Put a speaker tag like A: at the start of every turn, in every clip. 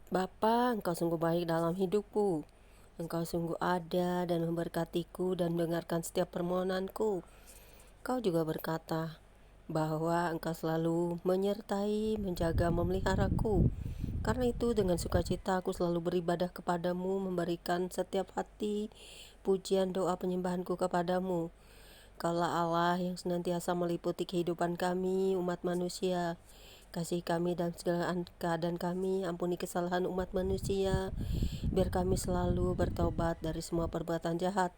A: Bapa, Engkau sungguh baik dalam hidupku. Engkau sungguh ada dan memberkatiku dan mendengarkan setiap permohonanku. Kau juga berkata bahwa Engkau selalu menyertai, menjaga, memeliharaku. Karena itu dengan sukacita aku selalu beribadah kepadamu, memberikan setiap hati pujian doa penyembahanku kepadamu. Kaulah Allah yang senantiasa meliputi kehidupan kami, umat manusia. Kasih kami dan segala keadaan kami, ampuni kesalahan umat manusia, biar kami selalu bertobat dari semua perbuatan jahat,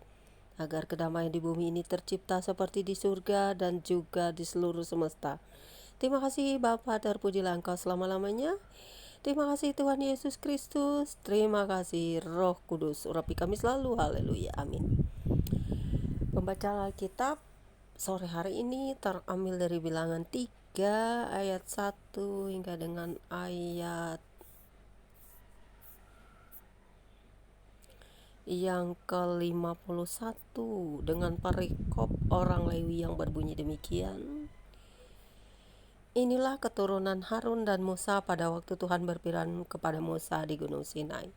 A: agar kedamaian di bumi ini tercipta seperti di surga dan juga di seluruh semesta. Terima kasih Bapa, terpujilah Engkau selama-lamanya. Terima kasih Tuhan Yesus Kristus. Terima kasih Roh Kudus, urapi kami selalu. Haleluya, amin. Pembacaan Alkitab sore hari ini terambil dari Bilangan 3 ayat 1 hingga dengan ayat yang ke-51 dengan perikop orang Lewi yang berbunyi demikian. Inilah keturunan Harun dan Musa pada waktu Tuhan berfirman kepada Musa di Gunung Sinai.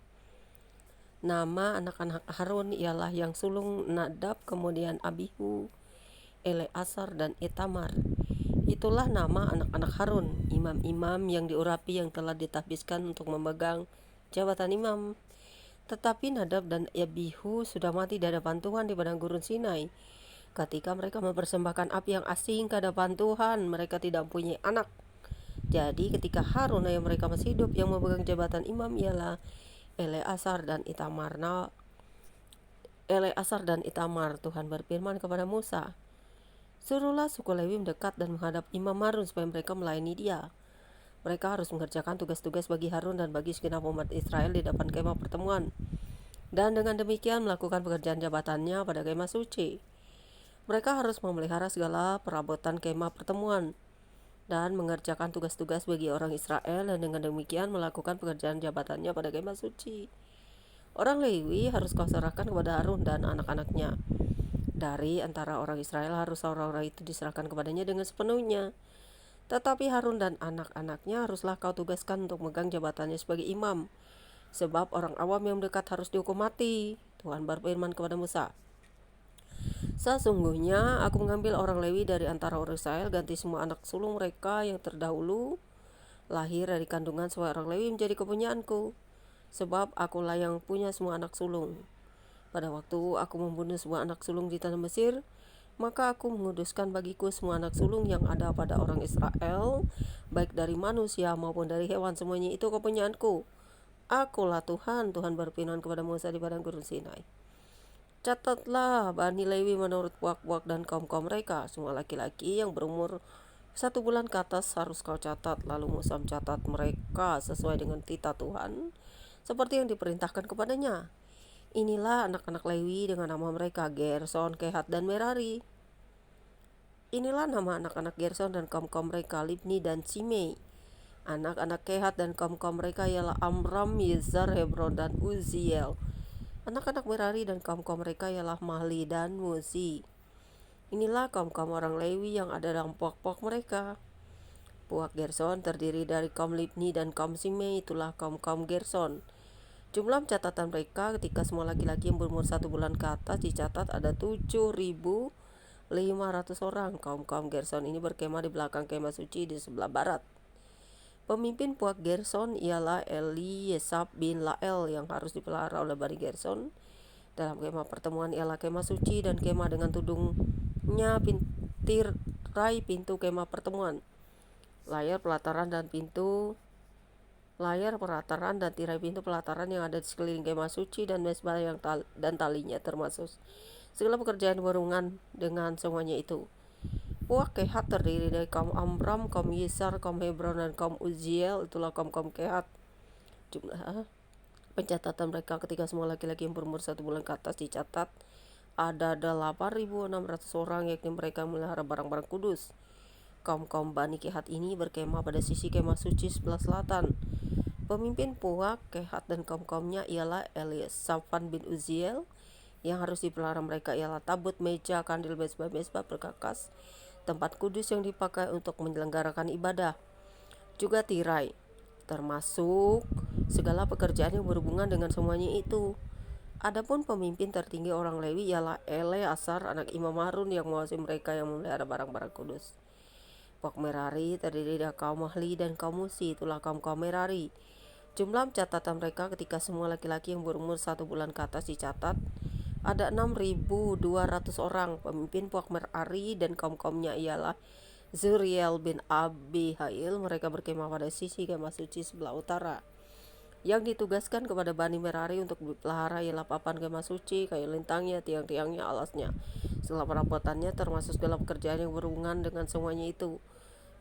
A: Nama anak-anak Harun ialah yang sulung Nadab, kemudian Abihu, Eleazar dan Itamar. Itulah nama anak-anak Harun, imam-imam yang diurapi yang telah ditahbiskan untuk memegang jabatan imam. Tetapi Nadab dan Abihu sudah mati di hadapan Tuhan di padang gurun Sinai. Ketika mereka mempersembahkan api yang asing ke hadapan Tuhan, mereka tidak mempunyai anak. Jadi ketika Harun ayah mereka masih hidup, yang memegang jabatan imam ialah Eleazar dan Itamar. Eleazar dan Itamar, Tuhan berfirman kepada Musa, suruhlah suku Lewi mendekat dan menghadap imam Harun supaya mereka melayani dia. Mereka harus mengerjakan tugas-tugas bagi Harun dan bagi segenap umat Israel di depan kemah pertemuan, dan dengan demikian melakukan pekerjaan jabatannya pada kemah suci. Mereka harus memelihara segala perabotan kemah pertemuan dan mengerjakan tugas-tugas bagi orang Israel, dan dengan demikian melakukan pekerjaan jabatannya pada kemah suci. Orang Lewi harus kau serahkan kepada Harun dan anak-anaknya. Dari antara orang Israel harus orang-orang itu diserahkan kepadanya dengan sepenuhnya. Tetapi Harun dan anak-anaknya haruslah kau tugaskan untuk megang jabatannya sebagai imam, sebab orang awam yang mendekat harus dihukum mati. Tuhan berfirman kepada Musa, sesungguhnya aku mengambil orang Lewi dari antara orang Israel, ganti semua anak sulung mereka yang terdahulu lahir dari kandungan supaya orang Lewi menjadi kepunyaanku, sebab akulah yang punya semua anak sulung. Pada waktu aku membunuh semua anak sulung di tanah Mesir, maka aku menguduskan bagiku semua anak sulung yang ada pada orang Israel, baik dari manusia maupun dari hewan, semuanya itu kepunyaanku. Akulah Tuhan. Tuhan berfirman kepada Musa di padang gurun Sinai, catatlah Bani Lewi menurut puak-puak dan kaum-kaum mereka. Semua laki-laki yang berumur 1 bulan ke atas harus kau catat. Lalu Musa mencatat mereka sesuai dengan titah Tuhan, seperti yang diperintahkan kepadanya. Inilah anak-anak Lewi dengan nama mereka, Gerson, Kehat, dan Merari. Inilah nama anak-anak Gerson dan kaum-kaum mereka, Libni dan Simei. Anak-anak Kehat dan kaum-kaum mereka ialah Amram, Yezar, Hebron, dan Uziel. Anak-anak Merari dan kaum-kaum mereka ialah Mahli dan Musi. Inilah kaum-kaum orang Lewi yang ada dalam puak-puak mereka. Puak Gerson terdiri dari kaum Libni dan kaum Simei, itulah kaum-kaum Gerson. Jumlah catatan mereka ketika semua laki-laki yang berumur 1 bulan ke atas dicatat ada 7.500 orang. Kaum-kaum Gerson ini berkemah di belakang kemah suci di sebelah barat. Pemimpin puak Gerson ialah Eliesab bin Lael yang harus dipelihara oleh Bani Gerson. Dalam kemah pertemuan ialah kemah suci dan kemah dengan tudungnya, tirai pintu kemah pertemuan, layar pelataran dan tirai pintu pelataran yang ada di sekeliling kemah suci, dan mesbah dan talinya, termasuk segala pekerjaan berhubungan dengan semuanya itu. Puak Kehat terdiri dari kaum Amram, kaum Yisar, kaum Hebron, dan kaum Uziel, itulah kaum-kaum Kehat. Jumlah pencatatan mereka ketika semua laki-laki yang berumur 1 bulan ke atas dicatat ada 8.600 orang, yakni mereka memelihara barang-barang kudus. Kaum-kaum Bani Kehat ini berkemah pada sisi kemah suci sebelah selatan. Pemimpin Puak Kehat dan kaum-kaumnya ialah Safan bin Uziel. Yang harus dipelihara mereka ialah tabut, meja, kandil, mesbah perkakas, tempat kudus yang dipakai untuk menyelenggarakan ibadah, juga tirai. termasuk segala pekerjaan yang berhubungan dengan semuanya itu. Adapun pemimpin tertinggi orang Lewi ialah Eleazar anak Imam Harun yang menguasai mereka yang memelihara barang-barang kudus. Puak Merari terdiri dari kaum Mahli dan kaum Musi, itulah kaum Merari. Jumlah catatan mereka ketika semua laki-laki yang berumur 1 bulan ke atas dicatat ada 6.200 orang. Pemimpin Puak Merari dan kaum-kaumnya ialah Zuriel bin Abihail. Mereka berkemah pada sisi kemah suci sebelah utara. Yang ditugaskan kepada Bani Merari untuk dipelihara ialah papan kemah suci, kayu lintangnya, tiang-tiangnya, alasnya, segala perabotannya, termasuk segala pekerjaan yang berhubungan dengan semuanya itu.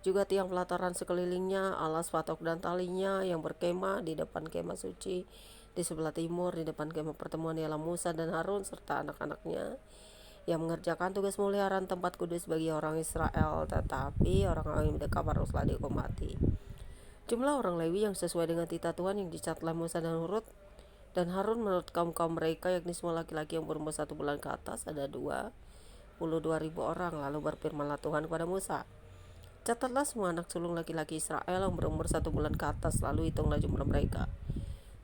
A: Juga tiang pelataran sekelilingnya, alas patok dan talinya, yang berkemah di depan kemah suci di sebelah timur, di depan kemah pertemuan ialah Musa dan Harun serta anak-anaknya yang mengerjakan tugas pemeliharaan tempat kudus bagi orang Israel, tetapi orang-orang yang mendekat haruslah dihukum mati. Jumlah orang Lewi yang sesuai dengan titah Tuhan yang dicatat Musa dan Harun menurut kaum-kaum mereka, yakni semua laki-laki yang berumur 1 bulan ke atas, ada 22.000 orang. Lalu berfirmanlah Tuhan kepada Musa, catatlah semua anak sulung laki-laki Israel yang berumur 1 bulan ke atas, lalu hitunglah jumlah mereka.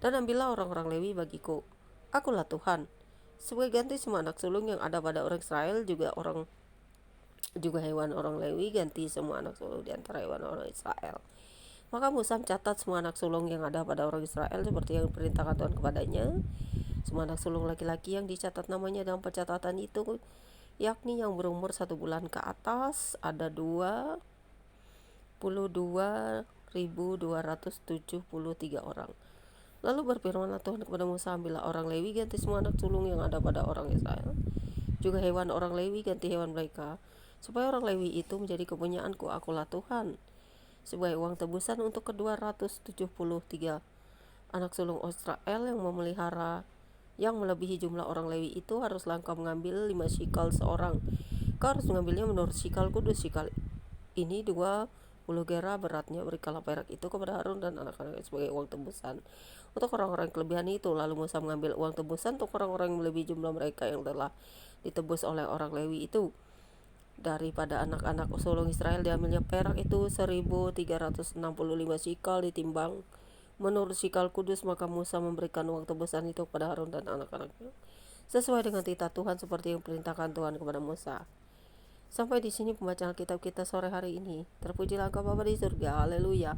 A: Dan ambillah orang-orang Lewi bagiku. Akulah Tuhan. Sebagai ganti semua anak sulung yang ada pada orang Israel, juga hewan orang Lewi, ganti semua anak sulung di antara hewan orang Israel. Maka Musa mencatat semua anak sulung yang ada pada orang Israel seperti yang diperintahkan Tuhan kepadanya. Semua anak sulung laki-laki yang dicatat namanya dalam pencatatan itu, yakni yang berumur 1 bulan ke atas, ada 22.273 orang. Lalu berfirmanlah Tuhan kepada Musa, ambillah orang Lewi, ganti semua anak sulung yang ada pada orang Israel, juga hewan orang Lewi, ganti hewan mereka, supaya orang Lewi itu menjadi kepunyaanku. Akulah Tuhan. Sebagai uang tebusan untuk ke-273 anak sulung Israel yang memelihara yang melebihi jumlah orang Lewi itu, haruslah engkau mengambil 5 shikal seorang. Kau harus mengambilnya menurut shikal kudus. Shikal ini 20 gera beratnya. Berikanlah perak itu kepada Harun dan anak-anaknya sebagai uang tebusan untuk orang-orang yang kelebihan itu. Lalu Musa mengambil uang tebusan untuk orang-orang yang melebihi jumlah mereka yang telah ditebus oleh orang Lewi itu. Daripada anak-anak sulung Israel diambilnya perak itu 1.365 shikal ditimbang menurut shikal kudus. Maka Musa memberikan uang tebusan itu kepada Harun dan anak-anaknya sesuai dengan titah Tuhan seperti yang perintahkan Tuhan kepada Musa. Sampai di sini pembacaan kitab kita sore hari ini. Terpujilah Engkau Bapa di surga. Haleluya.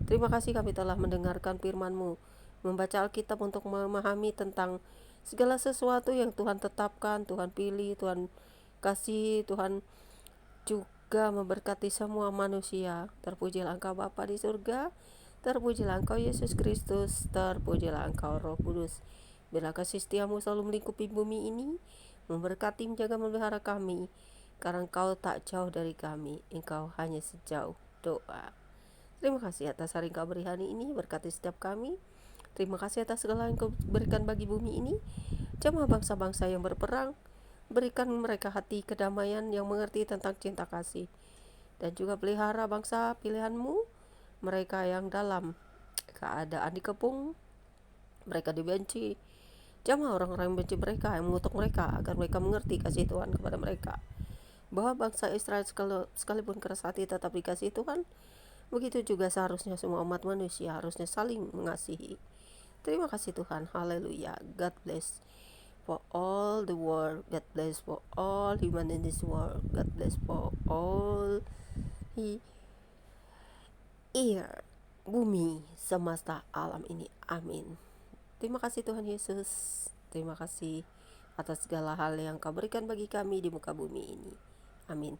A: Terima kasih kami telah mendengarkan firman-Mu, membaca Alkitab untuk memahami tentang segala sesuatu yang Tuhan tetapkan, Tuhan pilih, Tuhan kasih, Tuhan juga memberkati semua manusia. Terpujilah Engkau Bapa di surga, terpujilah Engkau Yesus Kristus, terpujilah Engkau Roh Kudus. Biarlah kasih setiamu selalu melingkupi bumi ini, memberkati, menjaga, memelihara kami, karena Engkau tak jauh dari kami, Engkau hanya sejauh doa. Terima kasih atas hari Engkau beri hari ini, berkati setiap kami. Terima kasih atas segala yang Engkau berikan bagi bumi ini. Jamaah bangsa-bangsa yang berperang, berikan mereka hati kedamaian yang mengerti tentang cinta kasih. Dan juga pelihara bangsa pilihan-Mu, mereka yang dalam keadaan dikepung, mereka dibenci. Jamah orang-orang yang benci mereka, yang mengutuk mereka, agar mereka mengerti kasih Tuhan kepada mereka. Bahwa bangsa Israel sekalipun keras hati tetap dikasih Tuhan, begitu juga seharusnya semua umat manusia harusnya saling mengasihi. Terima kasih Tuhan. Haleluya. God bless for all the world. God bless for all human in this world. God bless for all bumi semesta alam ini. Amin. Terima kasih Tuhan Yesus. Terima kasih atas segala hal yang Kau berikan bagi kami di muka bumi ini. Amin.